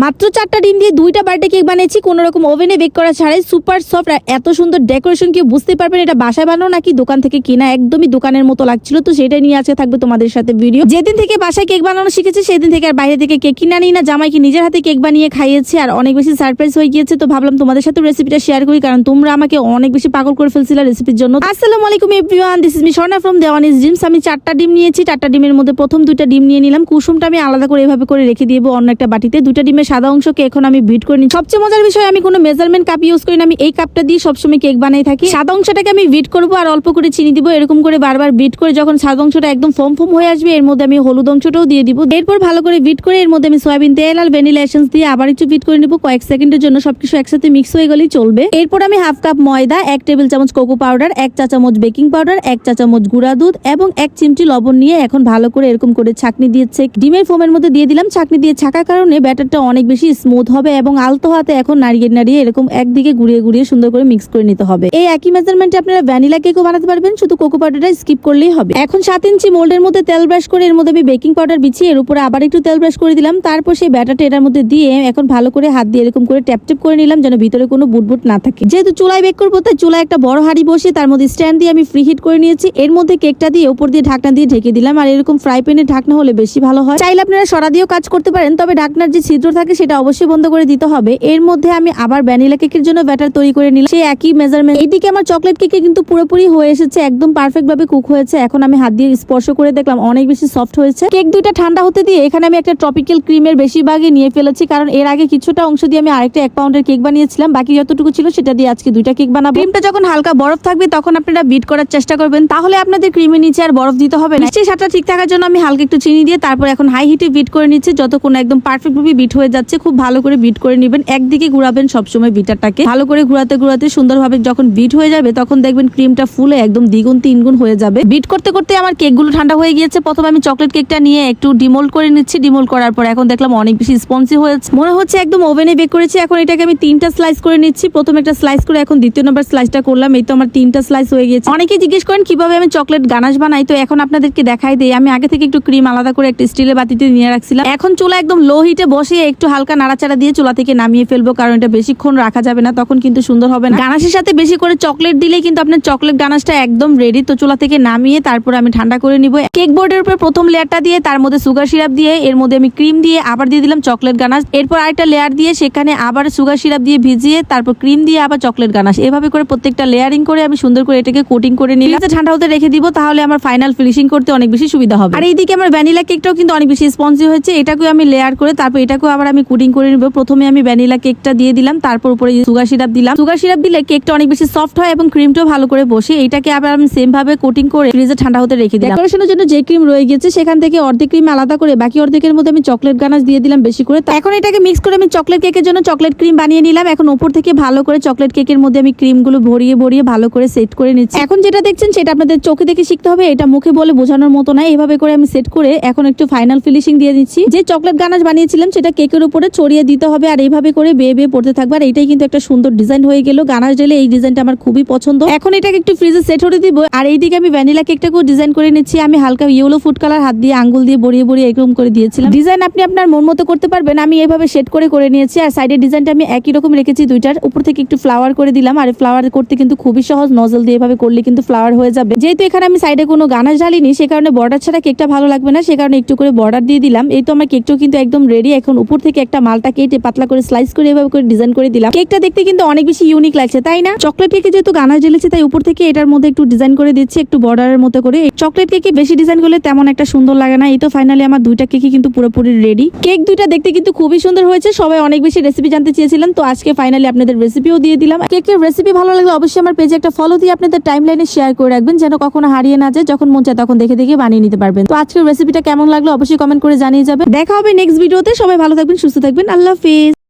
মাত্র 4টা ডিম দিয়ে 2টা বার্থডে কেক বানিয়েছি, কোনো রকম ওভেনে বেক করা ছাড়াই। সুপার সফট আর এত সুন্দর ডেকোরেশন, কেউ বুঝতে পারবেন এটা বাসায় বানানো নাকি দোকান থেকে কিনা। একদমই দোকানের মতো লাগছিল। তো সেটা নিয়ে আজকে থাকবে তোমাদের সাথে ভিডিও। যেদিন থেকে বাসায় কেক বানানো শিখেছি সেদিন থেকে আর বাইরে থেকে কেক কিনা নিই না, জামাইকে নিজের হাতে কেক বানিয়ে খাইয়েছি আর অনেক বেশি সারপ্রাইজ হয়ে গিয়েছে। তো ভাবলাম তোমাদের সাথে রেসিপিটা শেয়ার করি, কারণ তোমরা আমাকে অনেক বেশি পাগল করে ফেলছিলে রেসিপির জন্য। আসসালামু আলাইকুম everyone, this is me Swarna from Dewani's dreams. আমি 4টা ডিম নিয়েছি। 4টা ডিমের মধ্যে প্রথম 2টা ডিম নিয়ে নিলাম। কুসুমটা আমি আলাদা করে এভাবে করে রেখে দিব অন্য একটা বাটিতে। 2টা ডিমের সাদা অংশকে এখন আমি বিট করে নিই। সবচেয়ে মজার বিষয়, আমি কোনো মেজারমেন্ট কাপ ইউজ করি না, আমি এই কাপটা দিয়ে সবসময় কেক বানাই থাকি। সাদা অংশটাকে আমি বিট করবো আর অল্প করে চিনি দিব। এরকম করে বারবার বিট করে যখন সাদা অংশটা একদম ফোম ফোম হয়ে আসবে, এর মধ্যে আমি হলুদ অংশটাও দিয়ে দিব। এরপর ভালো করে বিট করে এর মধ্যে আমি সয়াবিন তেল আর ভ্যানিলা এসেন্স দিয়ে আবার একটু বিট করে নিব কয়েক সেকেন্ডের জন্য। সবকিছু একসাথে মিক্স হয়ে গেলেই চলবে। এরপর আমি হাফ কাপ ময়দা, 1 টেবিল চামচ কোকো পাউডার, 1 চা চামচ বেকিং পাউডার, 1 চা চামচ গুঁড়া দুধ এবং 1 চিমটি লবণ নিয়ে এখন ভালো করে এরকম করে ছাঁকনি দিয়েছে ডিমের ফোমের মধ্যে দিয়ে দিলাম। ছাঁকনি দিয়ে ছাকার কারণে ব্যাটারটা অনেক বেশি স্মুথ হবে এবং আলতো হাতে এখন নাড়িয়ে এরকম একদিকে ঘুরিয়ে সুন্দর করে মিক্স করে নিতে হবে। এই একই মেজারমেন্টে আপনারা ভ্যানিলা কেকও বানাতে পারবেন, শুধু কোকো পাউডারটা স্কিপ করলেই হবে। এখন 7 ইঞ্চি মোল্ডের মধ্যে তেল ব্রাশ করে এর মধ্যে আমি বেকিং পাউডার বিছিয়ে এর উপরে আবার একটু তেল ব্রাশ করে দিলাম। তারপর সেই ব্যাটারটা এটার মধ্যে দিয়ে এখন ভালো করে হাত দিয়ে এরকম করে ট্যাপ ট্যাপ করে নিলাম, যেন ভিতরে কোনো বুটবুট না থাকে। যেহেতু চুলায় বেক করবো তাই চুলায় একটা বড় হাঁড়ি বসিয়ে তার মধ্যে স্ট্যান্ড দিয়ে আমি ফ্রি হিট করে নিয়েছি। এর মধ্যে কেকটা দিয়ে উপর দিয়ে ঢাকনা দিয়ে ঢেকে দিলাম। আর এরকম ফ্রাই প্যানে ঢাকনা হলে বেশি ভালো হয়। চাইলে আপনারা সরা দিয়েও কাজ করতে পারেন, তবে ঢাকনার যে ছিদ্র থাকে সেটা অবশ্যই বন্ধ করে দিতে হবে। এর মধ্যে আমি আবার ভ্যানিলা কেকের জন্য ব্যাটার তৈরি করে নিলাম, সেই একই মেজারমেন্ট। এইদিকে আমার চকলেট কেকে কিন্তু পুরোপুরি হয়ে এসেছে, একদম পারফেক্ট ভাবে কুক হয়েছে। এখন আমি হাত দিয়ে স্পর্শ করে দেখলাম অনেক বেশি সফট হয়েছে। কেক 2টা ঠান্ডা হতে দিয়ে এখানে আমি একটা ট্রপিক্যাল ক্রিমের বেশিরভাগই নিয়ে ফেলেছি, কারণ এর আগে কিছুটা অংশ দিয়ে আমি আরেকটা 1 পাউন্ডের কেক বানিয়েছিলাম। বাকি যতটুকু ছিল সেটা দিয়ে আজকে 2টা কেক বানাবো। ক্রিমটা যখন হালকা বরফ থাকবে তখন আপনারা বিট করার চেষ্টা করবেন, তাহলে আপনাদের ক্রিমের নিচে আর বরফ দিতে হবে না। নিশ্চয়ই সাথে ঠিক থাকার জন্য আমি হালকা একটু চিনি দিয়ে তারপর এখন হাই হিটে বিট করে নিচ্ছি, যতক্ষণ একদম পারফেক্ট ভাবে বিট হয়ে যাচ্ছে। খুব ভালো করে বিট করে নেবেন, একদিকে ঘুরাবেন সবসময় বিটারটাকে। ভালো করে ঘুরাতে সুন্দরভাবে যখন বিট হয়ে যাবে তখন দেখবেন ক্রিমটা ফুলে একদম দ্বিগুণ 3 গুণ হয়ে যাবে। বিট করতে করতে আমার কেকগুলো ঠান্ডা হয়ে গিয়েছে। প্রথমে আমি চকলেট কেকটা নিয়ে একটু ডিমোল্ড করে নিচ্ছি। ডিমোল্ড করার পর এখন দেখলাম অনেক বেশি স্পঞ্জি হয়েছে, মনে হচ্ছে একদম ওভেনে বেক করেছি। এখন এটাকে আমি 3টা স্লাইস করে নিচ্ছি। প্রথম একটা স্লাইস করে এখন দ্বিতীয় নম্বর স্লাইসটা করলাম। এই তো আমার 3টা স্লাইস হয়ে গিয়েছে। অনেকেই জিজ্ঞেস করেন কিভাবে আমি চকলেট গানাশ বানাই, তো এখন আপনাদেরকে দেখাই দেই। আমি আগে থেকে একটু ক্রিম আলাদা করে একটা স্টিলের বাটিতে নিয়ে রাখছিলাম। এখন চুলা একদম লো হিটে বসিয়ে একটু হালকা নাড়াচাড়া দিয়ে চুলা থেকে নামিয়ে ফেলবো, কারণ এটা বেশিক্ষণ রাখা যাবে না, তখন কিন্তু সুন্দর হবে না। গানাশের সাথে বেশি করে চকলেট দিলে কিন্তু আপনার চকলেট গানাশটা একদম রেডি। তো চুলা থেকে নামিয়ে তারপর আমি ঠান্ডা করে নিব। কেক বোর্ডের উপর প্রথম লেয়ারটা দিয়ে তার মধ্যে সুগার সিরাপ দিয়ে এর মধ্যে আমি ক্রিম দিয়ে আবার দিয়ে দিলাম চকলেট গানাশ। এরপর আরেকটা লেয়ার দিয়ে সেখানে আবার সুগার সিরাপ দিয়ে ভিজিয়ে তারপর ক্রিম দিয়ে আবার চকলেট গানাশ। এভাবে করে প্রত্যেকটা লেয়ারিং করে আমি সুন্দর করে এটাকে কোটিং করে নিলাম। ঠান্ডা হতে রেখে দিব, তাহলে আমার ফাইনাল ফিনিশিং করতে অনেক বেশি সুবিধা হবে। আর এইদিকে আমার ভ্যানিলা কেকটাও কিন্তু অনেক বেশি স্পঞ্জি হয়েছে। এটাকেও আমি লেয়ার করে তারপর এটাকেও আবার আমি কোটিং করে নিব। প্রথমে আমি ভ্যানিলা কেকটা দিয়ে দিলাম, তারপর উপরে সুগার সিরাপ দিলাম। সুগার সিরাপ দিলে কেকটা অনেক বেশি সফট হয় এবং ক্রিমটাও ভালো করে বসে। এটাকে আবার আমি সেম ভাবে কোটিং করে ফ্রিজে ঠান্ডা হতে রেখে দিলাম। ডেকোরেশনের জন্য যে ক্রিম রয়ে গেছে সেখান থেকে অর্ধেক ক্রিম আলাদা করে বাকি অর্ধেকের মধ্যে আমি চকলেট গানাশ দিয়ে দিলাম বেশি করে। এখন এটাকে মিক্স করে আমি চকলেট কেকের জন্য চকলেট ক্রিম বানিয়ে নিলাম। এখন উপর থেকে ভালো করে চকলেট কেকের মধ্যে আমি ক্রিমগুলো ভরিয়ে ভালো করে সেট করে নিচ্ছি। এখন যেটা দেখছেন সেটা আপনাদের চোখে দেখে শিখতে হবে, এটা মুখে বলে বোঝানোর মতো না। এভাবে করে আমি সেট করে এখন একটু ফাইনাল ফিনিশিং দিয়ে দিচ্ছি। যে চকলেট গানাশ বানিয়েছিলাম সেটা কেকের উপরে ছড়িয়ে দিতে হবে আর এইভাবে করে বেয়ে পড়তে থাকবে। আর এটাই কিন্তু একটা সুন্দর ডিজাইন হয়ে গেল। গানাশ দিলে এই ডিজাইনটা আমার খুবই পছন্দ। এখন এটাকে একটু ফ্রিজে সেট হতে দিব। আর এইদিকে আমি ভ্যানিলা কেকটাকেও ডিজাইন করে নিচ্ছি। আমি হালকা ইয়েলো ফুড কালার হাত দিয়ে আঙ্গুল দিয়ে বড়িয়ে এরকম করে দিয়েছিলাম। ডিজাইন আপনি আপনার মন মতো করতে পারবেন। আমি এইভাবে সেট করে নিয়েছি। আর সাইডের ডিজাইনটা আমি একই রকম রেখেছি 2টার। উপর থেকে একটু ফ্লাওয়ার করে দিলাম। আর ফ্লাওয়ার করতে কিন্তু খুবই সহজ, নজল দিয়ে এভাবে করলে কিন্তু ফ্লাওয়ার হয়ে যাবে। যেহেতু এখানে আমি সাইডে কোনো গানাশ ঢালিনি সে কারণে বর্ডার ছাড়া কেকটা ভালো লাগবে না, সে কারণে একটু করে বর্ডার দিয়ে দিলাম। এই তো আমার কেকটাও কিন্তু একদম রেডি। এখন উপর থেকে একটা মালটা কেটে পাতলা করে স্লাইস করে এভাবে করে ডিজাইন করে দিলাম। কেকটা দেখতে কিন্তু অনেক বেশি ইউনিক লাগছে, তাই না? চকলেট কেকে যেহেতু গানাশ ঢেলেছি তাই উপর থেকে এটার মধ্যে একটু ডিজাইন করে দিচ্ছি, একটু বর্ডারের মতো করে। চকলেট কেকে বেশি ডিজাইন করলে তেমন একটা সুন্দর লাগে না। এই তো ফাইনালি আমার 2টা কেকই কিন্তু পুরোপুরি রেডি। কেক 2টা দেখতে কিন্তু খুবই সুন্দর হয়েছে। সবাই অনেক বেশি রেসিপি জানতে চেয়েছিলেন, তো আজকে ফাইনালি আপনাদের রেসিপিও দিয়ে দিলাম। কেকের রেসিপি ভালো লাগলে অবশ্যই আমার পেজে একটা ফলো দিয়ে আপনাদের টাইমলাইনে শেয়ার করে রাখবেন, যেন কখনো হারিয়ে না যায়। যখন মন চায় তখন দেখে বানিয়ে নিতে পারবেন। তো আজকের রেসিপিটা কেমন লাগলো অবশ্যই কমেন্ট করে জানিয়ে যাবেন। দেখা হবে নেক্সট ভিডিওতে। সবাই ভালো থাকবেন, সুস্থ থাকবেন। আল্লাহ হাফেজ।